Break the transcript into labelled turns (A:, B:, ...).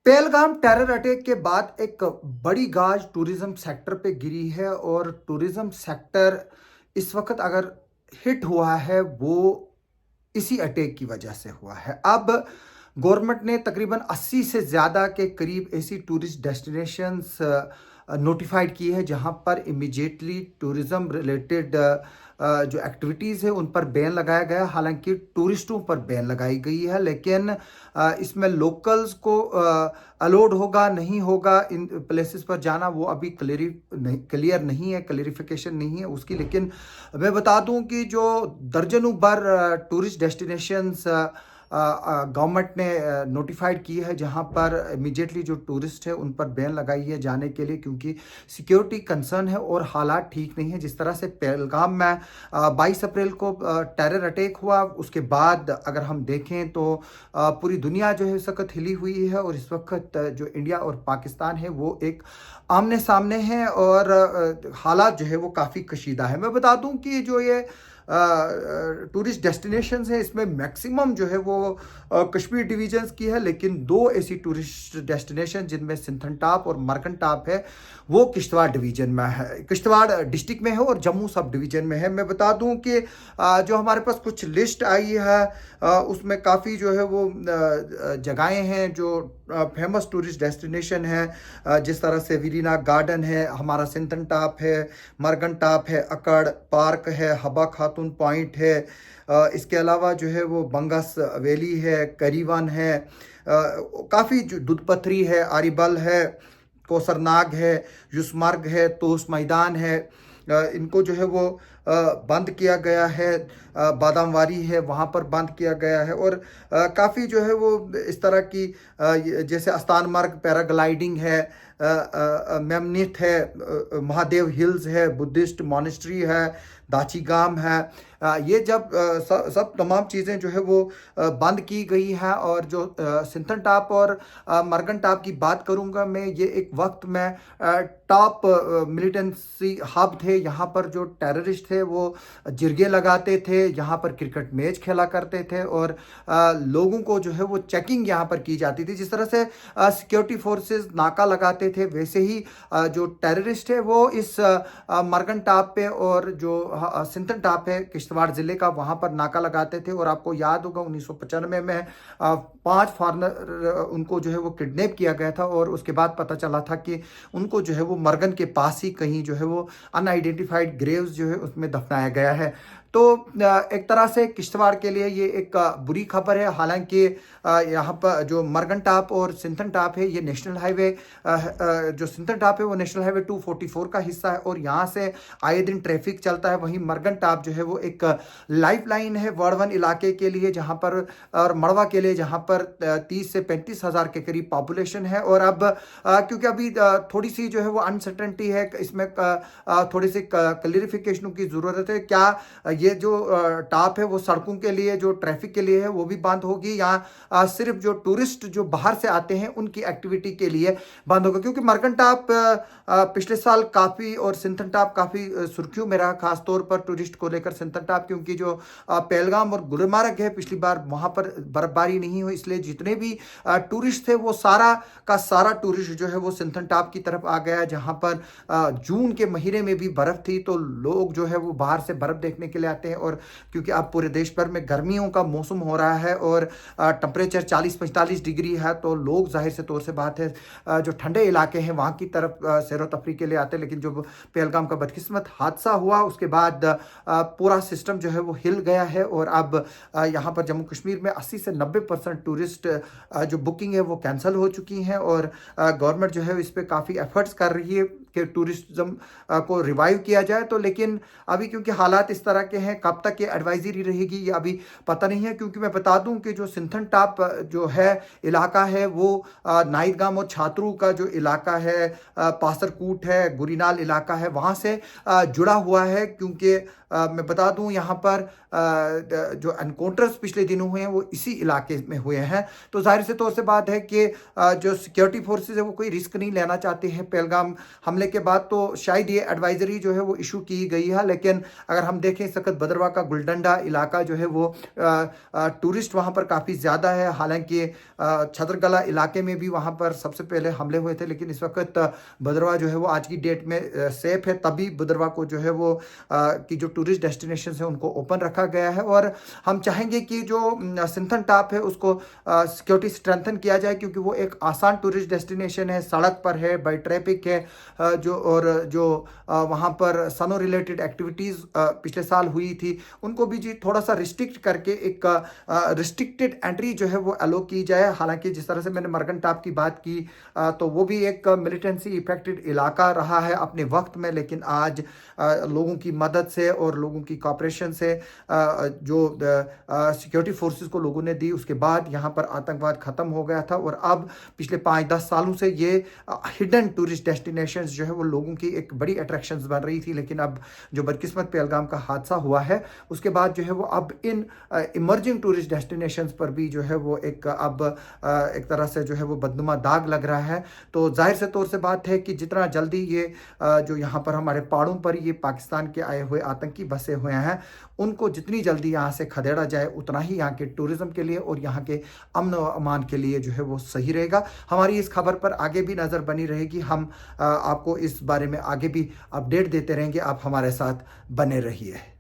A: Pahalgam terror attack के बाद एक बड़ी गाज टूरिज्म सेक्टर पे गिरी है और टूरिज्म सेक्टर इस वक्त अगर हिट हुआ है वो इसी अटैक की वजह से हुआ है। अब गवर्नमेंट ने तकरीबन 80 से ज़्यादा के करीब ऐसी टूरिस्ट डेस्टिनेशंस नोटिफाइड की है जहां पर इमिजिएटली टूरिज्म रिलेटेड जो एक्टिविटीज़ है उन पर बैन लगाया गया। हालांकि टूरिस्टों पर बैन लगाई गई है, लेकिन इसमें लोकल्स को अलाउड होगा नहीं होगा इन प्लेसेस पर जाना वो अभी क्लियर नहीं है, क्लियरिफिकेशन नहीं है उसकी। लेकिन मैं बता दूं कि जो दर्जनों भर टूरिस्ट डेस्टिनेशंस गवर्नमेंट ने नोटिफाइड की है जहां पर इमीडिएटली जो टूरिस्ट है उन पर बैन लगाई है जाने के लिए, क्योंकि सिक्योरिटी कंसर्न है और हालात ठीक नहीं है। जिस तरह से पहलगाम में 22 अप्रैल को टेरर अटैक हुआ, उसके बाद अगर हम देखें तो पूरी दुनिया जो है इस वक्त हिली हुई है और इस वक्त जो इंडिया और पाकिस्तान है वो एक आमने सामने है और हालात जो है वो काफ़ी कशीदा है। मैं बता दूं कि जो ये टूरिस्ट डेस्टिनेशंस है इसमें मैक्सिमम जो है वो कश्मीर डिवीजन्स की है, लेकिन दो ऐसी टूरिस्ट डेस्टिनेशन जिनमें सिंथन टॉप और मरकन टॉप है वो किश्तवाड़ डिवीजन में है, किश्तवाड़ डिस्ट्रिक्ट में है और जम्मू सब डिवीजन में है। मैं बता दूं कि जो हमारे पास कुछ लिस्ट आई है उसमें काफ़ी जो है वो जगहें हैं जो फेमस टूरिस्ट डेस्टिनेशन है, जिस तरह से विरीना गार्डन है, हमारा सिंथन टॉप है, मरगन टॉप है, अकड़ पार्क है, हबा खातून पॉइंट है, इसके अलावा जो है वो बंगस वैली है, करीवन है, काफ़ी दूध पथरी है, आरिबल है, कोसरनाग है, युसमर्ग है, तोस मैदान है, इनको जो है वो बंद किया गया है। बादामवारी है वहाँ पर बंद किया गया है और काफ़ी जो है वो इस तरह की जैसे अस्तान मार्ग पैराग्लाइडिंग है, मेमनिथ है, महादेव हिल्स है, बुद्धिस्ट मॉनेस्ट्री है, दाचीगाम है। ये जब सब तमाम चीज़ें जो है वो बंद की गई है और जो सिंथन टॉप और मरगन टॉप की बात करूंगा मैं, ये एक वक्त में टॉप मिलिटेंसी हब थे। यहाँ पर जो टेररिस्ट थे वो जिरगे लगाते थे, यहाँ पर क्रिकेट मैच खेला करते थे और लोगों को जो है वो चेकिंग यहाँ पर की जाती थी। जिस तरह से सिक्योरिटी फोर्सेस नाका लगाते थे वैसे ही जो टेररिस्ट है वो इस मरगन टॉप पे और जो सिंथन टॉप है किश्तवाड़ ज़िले का वहाँ पर नाका लगाते थे। और आपको याद होगा 1995 में 5 फॉरेनर उनको जो है वो किडनैप किया गया था और उसके बाद पता चला था कि उनको जो है वो मरगन के पास ही कहीं जो है वो अनआइडेंटिफाइड ग्रेव्स जो है उसमें दफनाया गया है। तो एक तरह से किश्तवाड़ के लिए ये एक बुरी खबर है। हालांकि यहाँ पर जो मरगन टॉप और सिंथन टॉप है ये नेशनल हाईवे, जो सिंथन टॉप है वो नेशनल हाईवे 244 का हिस्सा है और यहाँ से आए दिन ट्रैफिक चलता है। वहीं मरगन टॉप जो है वो एक लाइफ लाइन है वर्डवन इलाके के लिए जहाँ पर और मड़वा के लिए जहाँ पर 30 से 35 हज़ार के करीब पॉपुलेशन है। और अब क्योंकि अभी थोड़ी सी जो है वो अनसर्टेनिटी है, इसमें थोड़ी सी क्लियरिफिकेशन की ज़रूरत है। क्या ये जो टॉप है वो सड़कों के लिए जो ट्रैफिक के लिए है वो भी बंद होगी या सिर्फ जो टूरिस्ट जो बाहर से आते हैं उनकी एक्टिविटी के लिए बंद होगा? क्योंकि मरगन टॉप पिछले साल काफ़ी और सिंथन टॉप काफ़ी सुर्खियों में रहा, खासतौर पर टूरिस्ट को लेकर सिंथन टॉप, क्योंकि जो पहलगाम और गुलमर्ग है पिछली बार वहाँ पर बर्फबारी नहीं हुई, इसलिए जितने भी टूरिस्ट थे वो सारा का सारा टूरिस्ट जो है वो सिंथन टॉप की तरफ आ गया, जहाँ पर जून के महीने में भी बर्फ़ थी। तो लोग जो है वो बाहर से बर्फ़ देखने के लिए आते हैं और क्योंकि अब पूरे देश भर में गर्मियों का मौसम हो रहा है और टेम्परेचर 40-45 डिग्री है, तो लोग जाहिर से तौर से बात है जो ठंडे इलाके हैं वहाँ की तरफ सैर तफरी के लिए आते हैं। लेकिन जो पहलगाम का बदकिस्मत हादसा हुआ उसके बाद पूरा सिस्टम जो है वो हिल गया है और अब यहाँ पर जम्मू कश्मीर में 80 से 90% टूरिस्ट जो बुकिंग है वो कैंसिल हो चुकी हैं और गवर्नमेंट जो है इस पर काफ़ी एफर्ट्स कर रही है कि टूरिज्म को रिवाइव किया जाए। तो लेकिन अभी क्योंकि हालात इस तरह के हैं, कब तक ये एडवाइजरी रहेगी ये अभी पता नहीं है। क्योंकि मैं बता दूं कि जो सिंथन टॉप जो है इलाका है वो नाइदगाम और छात्रू का जो इलाका है, पासरकूट है, गुरीनाल इलाका है, वहाँ से जुड़ा हुआ है। क्योंकि मैं बता दूं यहाँ पर जो एनकाउंटर्स पिछले दिनों हुए हैं वो इसी इलाके में हुए हैं। तो जाहिर से तौर से बात है कि जो सिक्योरिटी फोर्सेज है वो कोई रिस्क नहीं लेना चाहते हैं। पहलगाम हमले के बाद तो शायद ये एडवाइजरी जो है वो इशू की गई है, लेकिन अगर हम देखें इस वक्त भद्रवाह का गुलडंडा इलाका जो है वो टूरिस्ट वहाँ पर काफ़ी ज़्यादा है। हालांकि छतरगला इलाके में भी वहाँ पर सबसे पहले हमले हुए थे, लेकिन इस वक्त भद्रवाह जो है वो आज की डेट में सेफ है। तभी भद्रवाह को जो है वो कि जो टूरिस्ट डेस्टिनेशन है उनको ओपन रखा गया है, और हम चाहेंगे कि जो सिंथन टॉप है उसको सिक्योरिटी स्ट्रेंथन किया जाए, क्योंकि वो एक आसान टूरिस्ट डेस्टिनेशन है, सड़क पर है, बाई ट्रैफिक है, जो वहाँ पर सनो रिलेटेड एक्टिविटीज़ पिछले साल हुई थी उनको भी जी थोड़ा सा रिस्ट्रिक्ट करके एक रिस्ट्रिक्टेड एंट्री जो है वो अलो की जाए। हालांकि जिस तरह से मैंने मरगन टॉप की बात की तो वो भी एक मिलिटेंसी इफेक्टेड इलाका रहा है अपने वक्त में, लेकिन आज लोगों की मदद से और लोगों की कॉपरेशन से जो सिक्योरिटी फोर्सेस को लोगों ने दी, उसके बाद यहाँ पर आतंकवाद ख़त्म हो गया था। और अब पिछले 5-10 सालों से ये हिडन टूरिस्ट डेस्टिनेशंस जो है वो लोगों की एक बड़ी अट्रैक्शंस बन रही थी, लेकिन अब जो बदकिस्मत पहलगाम का हादसा हुआ है उसके बाद जो है वो अब इन इमर्जिंग टूरिस्ट डेस्टिनेशंस पर भी जो है वो एक अब एक तरह से जो है वो बदनुमा दाग लग रहा है। तो जाहिर से तौर से बात है कि जितना जल्दी ये जो यहाँ पर हमारे पहाड़ों पर ये पाकिस्तान के आए हुए आतंकी बसे हुए हैं उनको जितनी जल्दी यहाँ से खदेड़ा जाए उतना ही यहाँ के टूरिज्म के लिए और यहाँ के अमन व अमान के लिए जो है वो सही रहेगा। हमारी इस खबर पर आगे भी नज़र बनी रहेगी, हम आपको इस बारे में आगे भी अपडेट देते रहेंगे। आप हमारे साथ बने रहिए।